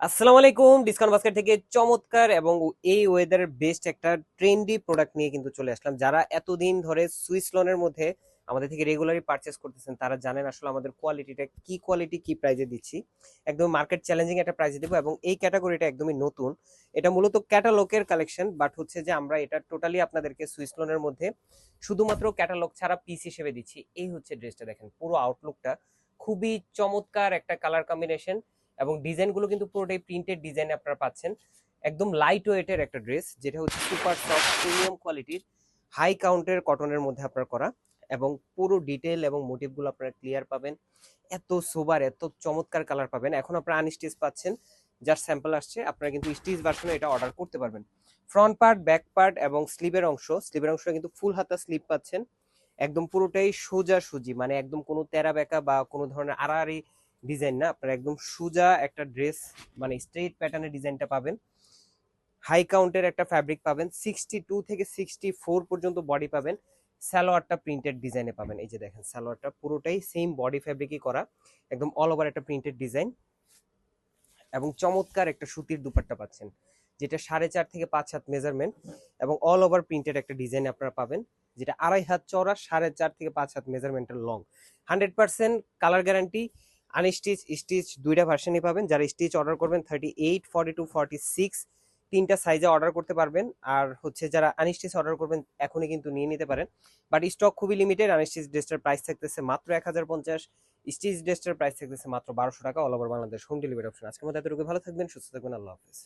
আসসালামু আলাইকুম। Discount basket থেকে চমৎকার এবং এই ওয়েদারের বেস্ট একটা ট্রেন্ডি প্রোডাক্ট নিয়ে কিন্তু চলে আসলাম। যারা এতদিন ধরে সুইস লনের মধ্যে আমাদের থেকে রেগুলারই পারচেস করতেছেন তারা জানেন আসলে আমাদের কোয়ালিটিটা কি কোয়ালিটি কি প্রাইজে দিচ্ছি। একদম মার্কেট চ্যালেঞ্জিং একটা প্রাইজে দেবো এবং এই ক্যাটাগরিটা একদমই নতুন। এটা মূলত ক্যাটালগের কালেকশন, বাট হচ্ছে যে আমরা এটা টোটালি আপনাদেরকে সুইস লনের মধ্যে শুধুমাত্র ক্যাটালগ ছাড়া পিস হিসেবে দিচ্ছি। এই হচ্ছে ড্রেসটা, দেখেন পুরো আউটলুকটা খুবই চমৎকার একটা কালার কম্বিনেশন এবং ডিজাইনগুলো কিন্তু পুরোটাই প্রিন্টেড ডিজাইন আপনারা পাচ্ছেন। একদম লাইট ওয়েটের একটা ড্রেস, যেটা হচ্ছে সুপার সফট প্রিমিয়াম কোয়ালিটির হাই কাউন্টের কটনের মধ্যে আপনার করা, এবং পুরো ডিটেল এবং মোটিভগুলো আপনারা ক্লিয়ার পাবেন। এত সোবার, এত চমৎকার কালার পাবেন। এখন আপনারা আনস্টিচ পাচ্ছেন, যার স্যাম্পল আসছে, আপনারা কিন্তু স্টিচ ভার্সনে এটা অর্ডার করতে পারবেন। ফ্রন্ট পার্ট, ব্যাক পার্ট এবং স্লিভের অংশটা কিন্তু ফুল হাতা স্লিভ পাচ্ছেন। একদম পুরোটাই সোজা সুজি, মানে একদম কোনো তেরা বেঁকা বা কোনো ধরনের আড়াআড়ি ডিজাইন না, আপনারা একদম সোজা একটা ড্রেস, মানে স্ট্রেট প্যাটার্নের ডিজাইনটা পাবেন। হাই কাউন্টের একটা ফ্যাব্রিক পাবেন, 62 থেকে 64 পর্যন্ত বডি পাবেন। সালোয়ারটা প্রিন্টেড ডিজাইনে পাবেন। এই যে দেখেন সালোয়ারটা পুরোটাই সেম বডি ফ্যাব্রিকই করা, একদম অল ওভার একটা প্রিন্টেড ডিজাইন, এবং চমৎকার একটা সুতির দুপাট্টা পাচ্ছেন, যেটা 4.5 থেকে 5 হাত মেজারমেন্ট এবং অল ওভার প্রিন্টেড একটা ডিজাইন আপনারা পাবেন, যেটা 2.5 হাত চওড়া, 4.5 থেকে 5 হাত মেজারমেন্টের long. 100% colour guarantee. Unstitch stitch দুইটা ভার্সনই পাবেন। যারা স্টিচ অর্ডার করবেন 38, 42, 46 তিনটা সাইজে অর্ডার করতে পারবেন। আর হচ্ছে যারা আনস্টিচ অর্ডার করবেন এখনই কিন্তু নিয়ে নিতে পারেন, বাট স্টক খুবই লিমিটেড। আনস্টিচ ড্রেসটার প্রাইস থাকতেছে মাত্র 1050, স্টিচ ড্রেসটার প্রাইস থাকতেছে মাত্র 1200 টাকা। All over Bangladesh home delivery option. আজকের মধ্যে এতটুকু, ভালো থাকবেন, সুস্থ থাকবেন, আল্লাহ হাফেজ।